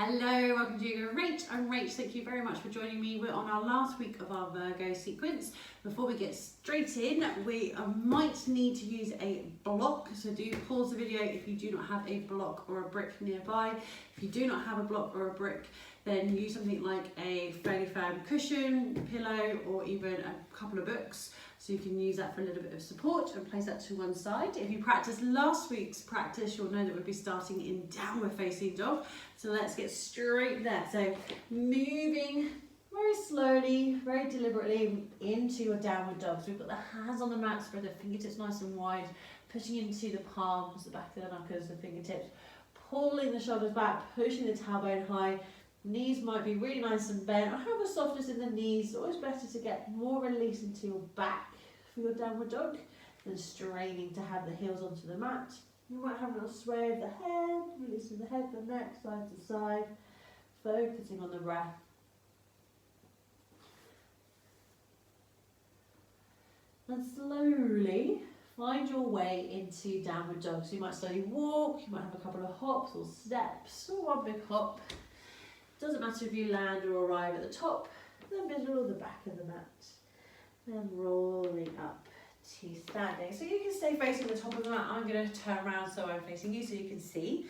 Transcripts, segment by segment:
Hello, welcome to Rach. I'm Rach. Thank you very much for joining me. We're on our last week of our Virgo sequence. Before we get straight in, we might need to use a block. So do pause the video if you do not have a block or a brick nearby. If you do not have a block or a brick, then use something like a fairly firm cushion, pillow, or even a couple of books. So you can use that for a little bit of support and place that to one side. If you practiced last week's practice, you'll know that we'll be starting in downward facing dog. So let's get straight there. So moving very slowly, very deliberately into your downward dog. So we've got the hands on the mat, spread the fingertips nice and wide, pushing into the palms, the back of the knuckles, the fingertips, pulling the shoulders back, pushing the tailbone high. Knees might be really nice and bent. I have a softness in the knees. It's always better to get more release into your back for your downward dog than straining to have the heels onto the mat. You might have a little sway of the head, releasing the head, the neck, side to side, focusing on the breath. And slowly find your way into downward dog. So you might slowly walk, you might have a couple of hops or steps, or one big hop. Doesn't matter if you land or arrive at the top, the middle or the back of the mat. Then rolling up to standing. So you can stay facing the top of the mat. I'm going to turn around so I'm facing you so you can see.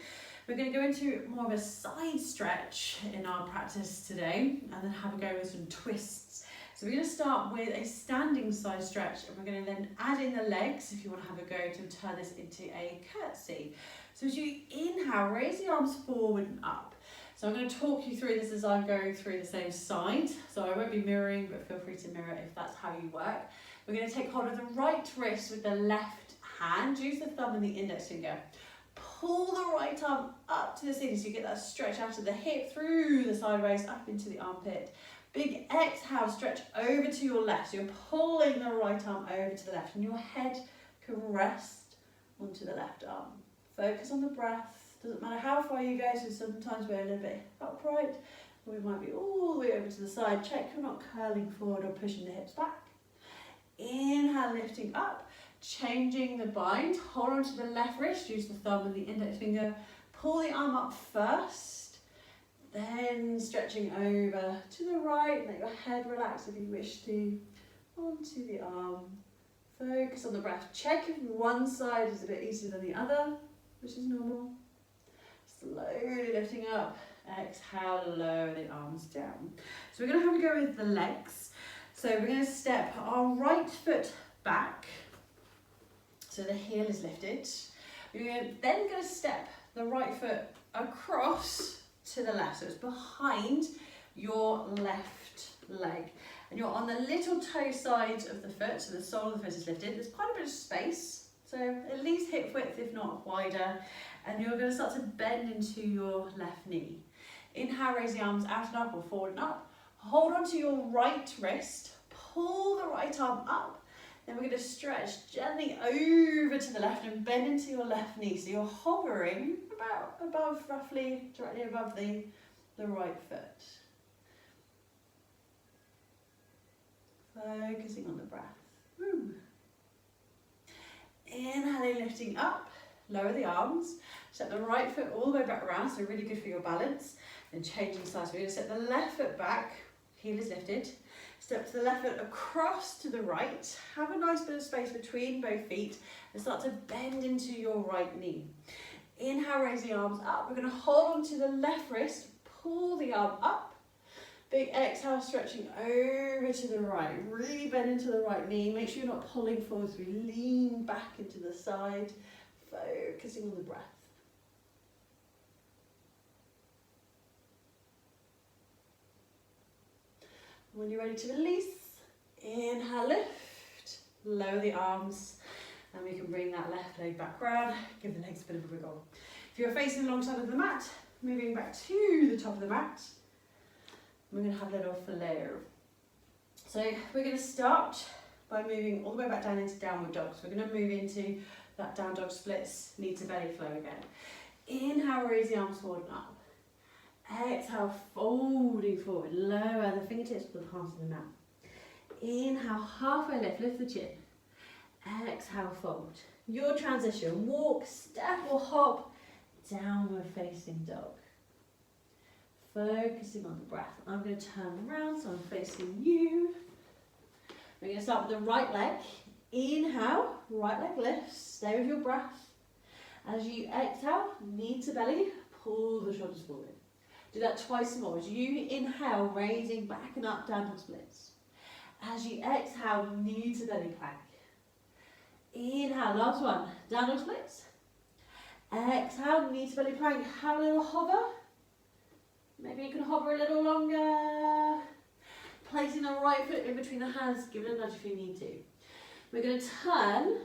We're going to go into more of a side stretch in our practice today and then have a go with some twists. So we're going to start with a standing side stretch and we're going to then add in the legs if you want to have a go to turn this into a curtsy. So as you inhale, raise the arms forward and up. So I'm going to talk you through this as I'm going through the same side. So I won't be mirroring, but feel free to mirror if that's how you work. We're going to take hold of the right wrist with the left hand. Use the thumb and the index finger. Pull the right arm up to the ceiling so you get that stretch out of the hip, through the sideways, up into the armpit. Big exhale, stretch over to your left. So you're pulling the right arm over to the left and your head can rest onto the left arm. Focus on the breath. Doesn't matter how far you go, so sometimes we're a little bit upright, or we might be all the way over to the side. Check you're not curling forward or pushing the hips back. Inhale, lifting up, changing the bind. Hold on to the left wrist, use the thumb and the index finger. Pull the arm up first, then stretching over to the right. Let your head relax if you wish to, onto the arm. Focus on the breath. Check if one side is a bit easier than the other, which is normal. Slowly lifting up, exhale, lower the arms down. So we're going to have a go with the legs. So we're going to step our right foot back, so the heel is lifted. We're then going to step the right foot across to the left, so it's behind your left leg. And you're on the little toe side of the foot, so the sole of the foot is lifted. There's quite a bit of space, so at least hip width, if not wider. And you're going to start to bend into your left knee. Inhale, raise the arms out and up or forward and up. Hold on to your right wrist, pull the right arm up. Then we're going to stretch gently over to the left and bend into your left knee. So you're hovering about above, roughly directly above the right foot. Focusing on the breath. Inhaling, lifting up. Lower the arms, step the right foot all the way back around, so really good for your balance. And changing sides, we're going to step the left foot back, heel is lifted. Step to the left foot across to the right. Have a nice bit of space between both feet and start to bend into your right knee. Inhale, raise the arms up. We're going to hold on to the left wrist, pull the arm up. Big exhale, stretching over to the right. Really bend into the right knee. Make sure you're not pulling forward, so we lean back into the side. Focusing on the breath. When you're ready to release, inhale, lift, lower the arms, and we can bring that left leg back round, give the legs a bit of a wiggle. If you're facing alongside of the mat, moving back to the top of the mat, we're going to have a little flow. So we're going to start by moving all the way back down into downward dog. So we're going to move into that down dog splits, knee to belly flow again. Inhale, raise the arms forward and up. Exhale, folding forward. Lower the fingertips to the palms of the mat. Inhale, halfway lift, lift the chin. Exhale, fold. Your transition, walk, step or hop, downward facing dog. Focusing on the breath. I'm going to turn around so I'm facing you. We're going to start with the right leg. Inhale, right leg lifts. Stay with your breath. As you exhale, knee to belly, pull the shoulders forward. Do that twice more. As you inhale, raising back and up, down dog splits. As you exhale, knee to belly plank. Inhale, last one, down dog splits. Exhale, knee to belly plank. Have a little hover. Maybe you can hover a little longer. Placing the right foot in between the hands, give it a nudge if you need to. We're going to turn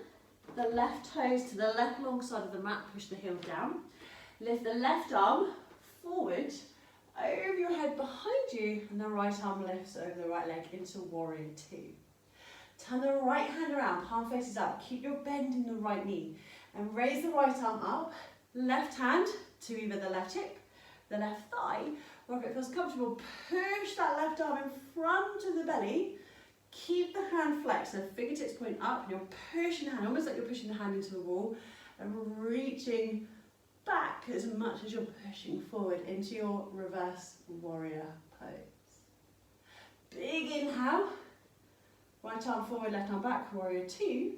the left toes to the left long side of the mat, push the heel down. Lift the left arm forward, over your head behind you, and the right arm lifts over the right leg into warrior two. Turn the right hand around, palm faces up, keep your bend in the right knee, and raise the right arm up, left hand to either the left hip, the left thigh, or if it feels comfortable, push that left arm in front of the belly. Keep the hand flexed, so fingertips point up, and you're pushing the hand, almost like you're pushing the hand into the wall, and reaching back as much as you're pushing forward into your reverse warrior pose. Big inhale, right arm forward, left arm back, warrior two.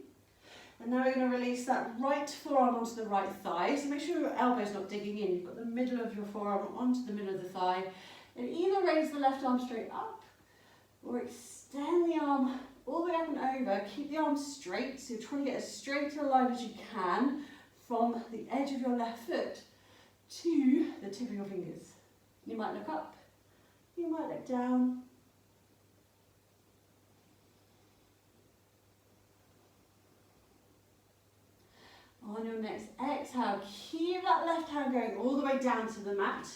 And now we're going to release that right forearm onto the right thigh. So make sure your elbow's not digging in. You've got the middle of your forearm onto the middle of the thigh. And either raise the left arm straight up or extend the arm all the way up and over. Keep the arm straight. So you're trying to get as straight a line as you can from the edge of your left foot to the tip of your fingers. You might look up. You might look down. On your next exhale, keep that left hand going all the way down to the mat,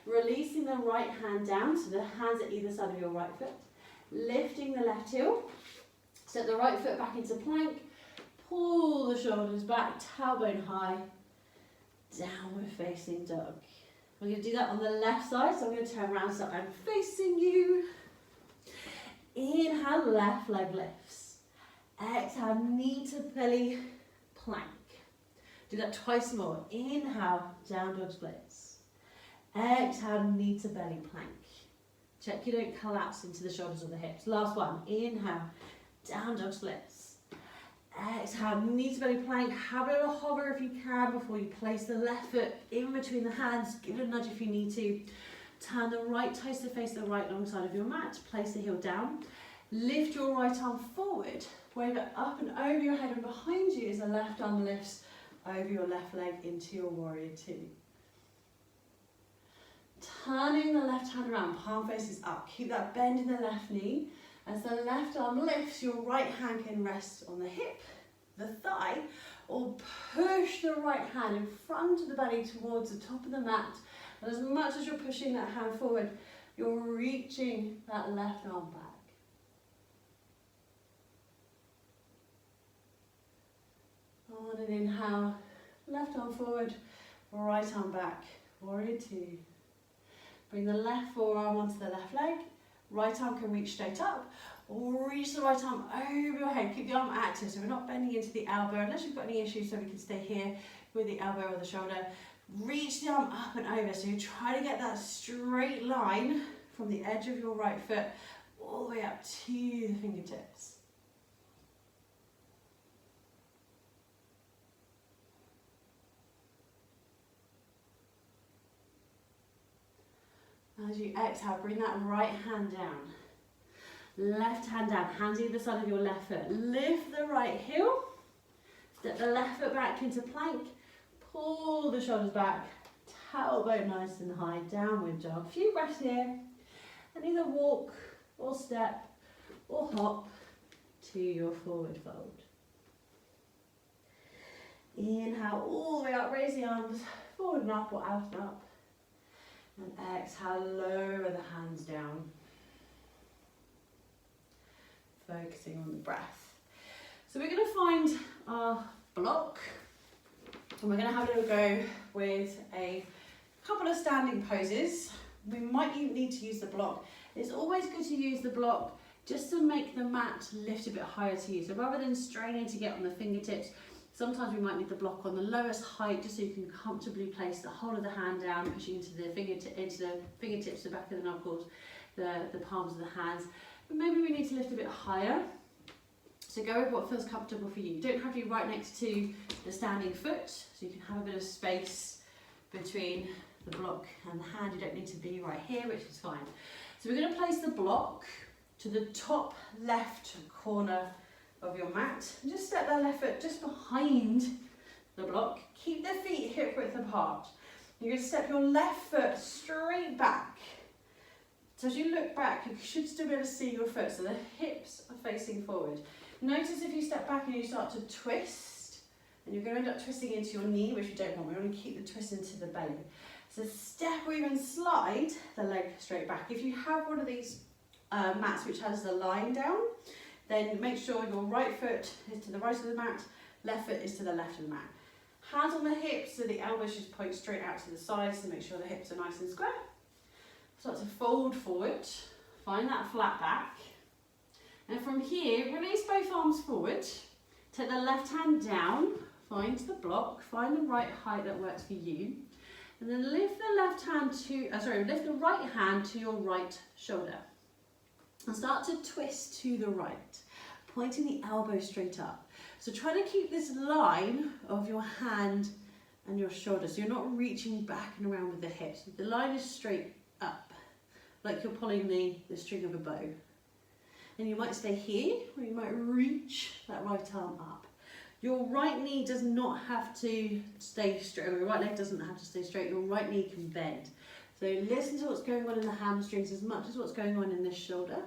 releasing the right hand down, so the hands at either side of your right foot, lifting the left heel, step the right foot back into plank, pull the shoulders back, tailbone high, downward facing dog. We're going to do that on the left side, so I'm going to turn around so I'm facing you. Inhale, left leg lifts. Exhale, knee to belly, plank. Do that twice more. Inhale, down dog splits. Exhale, knee to belly plank. Check you don't collapse into the shoulders or the hips. Last one. Inhale, down dog splits. Exhale, knee to belly plank. Have a little hover if you can before you place the left foot in between the hands. Give it a nudge if you need to. Turn the right toes to face the right long side of your mat. Place the heel down. Lift your right arm forward. Wave it up and over your head and behind you as the left arm lifts over your left leg into your warrior two. Turning the left hand around, palm faces up. Keep that bend in the left knee. As the left arm lifts, your right hand can rest on the hip, the thigh, or push the right hand in front of the belly towards the top of the mat. And as much as you're pushing that hand forward, you're reaching that left arm back. On an inhale, left arm forward, right arm back, warrior two. Bring the left forearm onto the left leg, right arm can reach straight up, or reach the right arm over your head. Keep the arm active so we're not bending into the elbow, unless you've got any issues so we can stay here with the elbow or the shoulder. Reach the arm up and over, so you try to get that straight line from the edge of your right foot all the way up to the fingertips. As you exhale, bring that right hand down. Left hand down, hands either side of your left foot. Lift the right heel. Step the left foot back into plank. Pull the shoulders back. Tailbone nice and high. Downward dog. A few breaths here. And either walk or step or hop to your forward fold. Inhale all the way up. Raise the arms forward and up or out and up. And exhale, lower the hands down. Focusing on the breath. So we're going to find our block and we're going to have a little go with a couple of standing poses. We might need to use the block. It's always good to use the block just to make the mat lift a bit higher to you. So rather than straining to get on the fingertips, Sometimes we might need the block on the lowest height just so you can comfortably place the whole of the hand down, pushing into the fingertips, the back of the knuckles, the palms of the hands. But maybe we need to lift a bit higher. So go with what feels comfortable for you. You don't have to be right next to the standing foot, so you can have a bit of space between the block and the hand. You don't need to be right here, which is fine. So we're going to place the block to the top left corner of your mat. And just step that left foot just behind the block. Keep the feet hip width apart. You're going to step your left foot straight back. So as you look back, you should still be able to see your foot, so the hips are facing forward. Notice if you step back and you start to twist, and you're going to end up twisting into your knee, which you don't want. We want to keep the twist into the belly. So step or even slide the leg straight back. If you have one of these mats which has the line down, then make sure your right foot is to the right of the mat, left foot is to the left of the mat. Hands on the hips so the elbows just point straight out to the sides to make sure the hips are nice and square. Start to fold forward, find that flat back. And from here, release both arms forward. Take the left hand down, find the block, find the right height that works for you. And then lift the right hand to your right shoulder. And start to twist to the right, pointing the elbow straight up. So try to keep this line of your hand and your shoulder, so you're not reaching back and around with the hips. The line is straight up, like you're pulling the string of a bow. And you might stay here, or you might reach that right arm up. Your right knee does not have to stay straight, or your right leg doesn't have to stay straight, your right knee can bend. So listen to what's going on in the hamstrings as much as what's going on in this shoulder.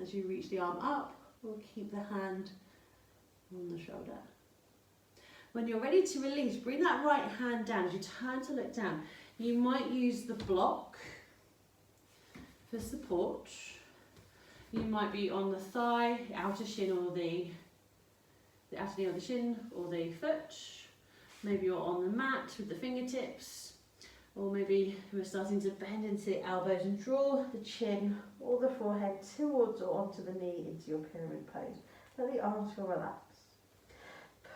As you reach the arm up, we'll keep the hand on the shoulder. When you're ready to release, bring that right hand down. As you turn to look down, you might use the block for support. You might be on the thigh, the outer shin, or the outer knee or the shin, or the foot. Maybe you're on the mat with the fingertips, or maybe we're starting to bend into the elbows and draw the chin or the forehead towards or onto the knee into your pyramid pose. Let the arms feel relaxed.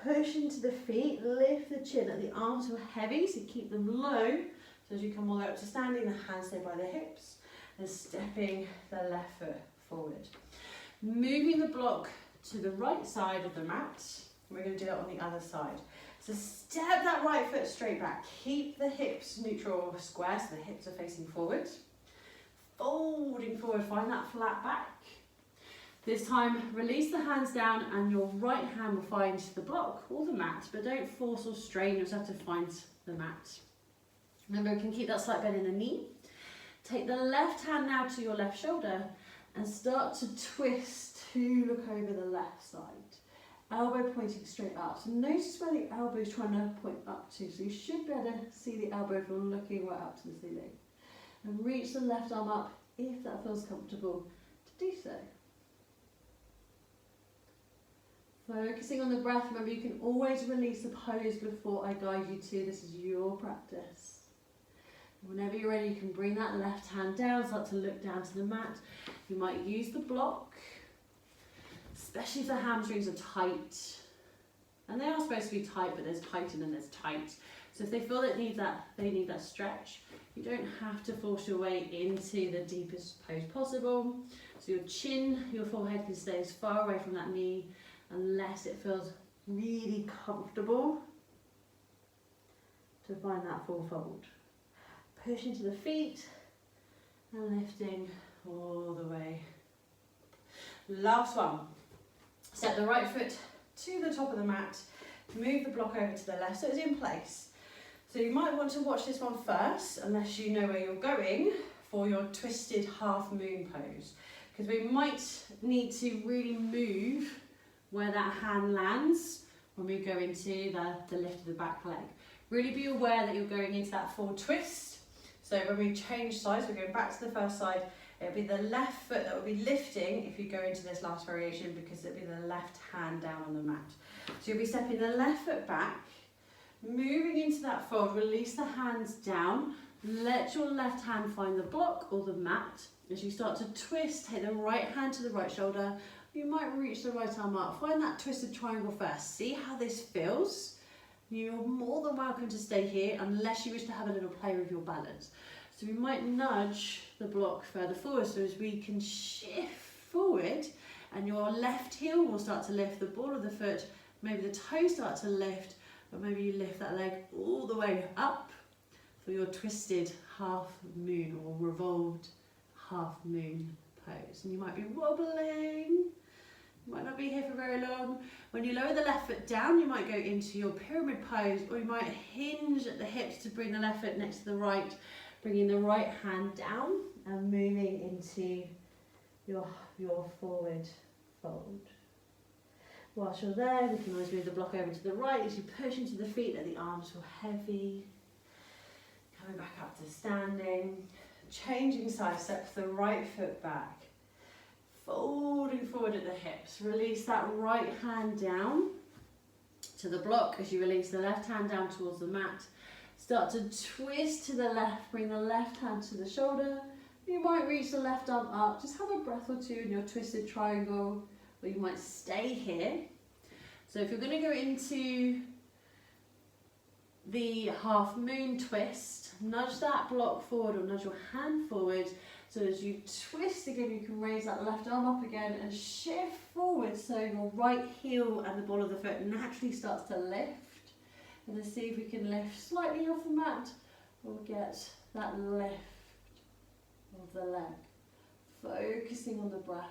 Push into the feet, lift the chin. Let the arms feel heavy, so keep them low. So as you come all the way up to standing, the hands stay by the hips, and stepping the left foot forward. Moving the block to the right side of the mat. We're going to do that on the other side. So step that right foot straight back. Keep the hips neutral or square, so the hips are facing forward. Folding forward, find that flat back. This time, release the hands down and your right hand will find the block or the mat, but don't force or strain, you just have to find the mat. Remember, you can keep that slight bend in the knee. Take the left hand now to your left shoulder and start to twist to look over the left side. Elbow pointing straight up. So notice where the elbow is trying to point up to. So you should be able to see the elbow if you're looking right up to the ceiling. And reach the left arm up if that feels comfortable to do so. Focusing on the breath. Remember, you can always release the pose before I guide you to. This is your practice. Whenever you're ready, you can bring that left hand down, start to look down to the mat. You might use the block, especially if the hamstrings are tight. And they are supposed to be tight, but there's tight and then there's tight. So if they feel that they need that stretch, you don't have to force your way into the deepest pose possible. So your chin, your forehead can stay as far away from that knee unless it feels really comfortable to find that full fold. Push into the feet and lifting all the way. Last one. Step the right foot to the top of the mat. Move the block over to the left so it's in place. So you might want to watch this one first, unless you know where you're going, for your twisted half moon pose. Because we might need to really move where that hand lands when we go into the lift of the back leg. Really be aware that you're going into that full twist. So when we change sides, we're going back to the first side, it'll be the left foot that will be lifting if you go into this last variation, because it'll be the left hand down on the mat. So you'll be stepping the left foot back, moving into that fold, release the hands down, let your left hand find the block or the mat. As you start to twist, take the right hand to the right shoulder, You might reach the right arm up. Find that twisted triangle first. See how this feels. You're more than welcome to stay here unless you wish to have a little play with your balance. So we might nudge the block further forward so as we can shift forward, and your left heel will start to lift, the ball of the foot, maybe the toes start to lift, but maybe you lift that leg all the way up for your twisted half moon or revolved half moon pose. And you might be wobbling, you might not be here for very long. When you lower the left foot down, you might go into your pyramid pose, or you might hinge at the hips to bring the left foot next to the right, bringing the right hand down and moving into your forward fold. Whilst you're there, we can always move the block over to the right as you push into the feet, let the arms feel heavy. Coming back up to standing, changing side, step the right foot back, folding forward at the hips. Release that right hand down to the block as you release the left hand down towards the mat. Start to twist to the left, bring the left hand to the shoulder. You might reach the left arm up, just have a breath or two in your twisted triangle, or you might stay here. So if you're going to go into the half moon twist, nudge that block forward or nudge your hand forward, so as you twist again you can raise that left arm up again and shift forward so your right heel and the ball of the foot naturally starts to lift. And then see if we can lift slightly off the mat or get that lift of the leg, focusing on the breath.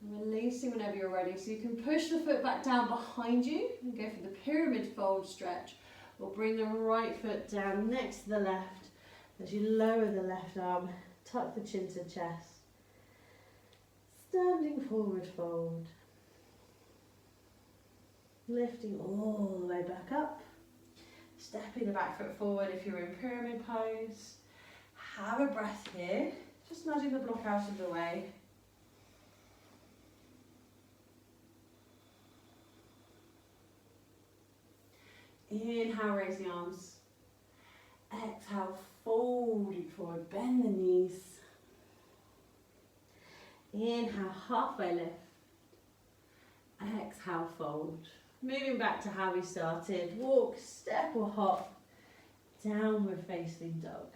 And releasing whenever you're ready, so you can push the foot back down behind you and go for the pyramid fold stretch, or bring the right foot down next to the left as you lower the left arm, tuck the chin to chest, standing forward fold, lifting all the way back up, stepping the back foot forward if you're in pyramid pose. Have a breath here, just nudging the block out of the way. Inhale, raise the arms. Exhale, folding forward, bend the knees. Inhale, halfway lift. Exhale, fold. Moving back to how we started. Walk, step or hop, downward facing dog.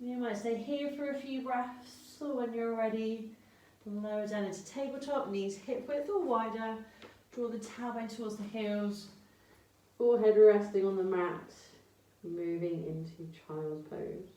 You might stay here for a few breaths, or when you're ready, lower down into tabletop, knees hip width or wider. Draw the tailbone towards the heels, forehead resting on the mat, moving into child's pose.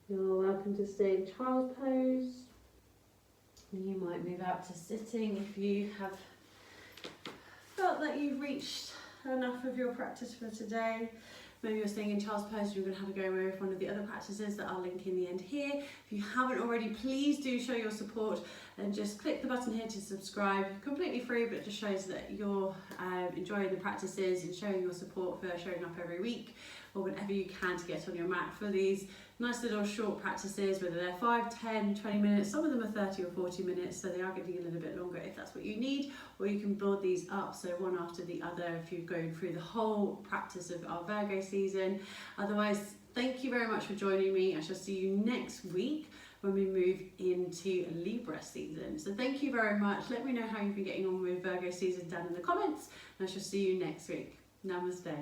You're welcome to stay in child's pose. You might move out to sitting if you have felt that you've reached enough of your practice for today. Maybe you're staying in child's pose, you're going to have a go with one of the other practices that I'll link in the end here. If you haven't already, please do show your support and just click the button here to subscribe. Completely free, but it just shows that you're enjoying the practices and showing your support for showing up every week or whenever you can to get on your mat for these nice little short practices, whether they're 5, 10, 20 minutes, some of them are 30 or 40 minutes, so they are getting a little bit longer if that's what you need, or you can build these up, so one after the other if you're going through the whole practice of our Virgo season. Otherwise, thank you very much for joining me. I shall see you next week when we move into Libra season. So thank you very much. Let me know how you've been getting on with Virgo season down in the comments, and I shall see you next week. Namaste.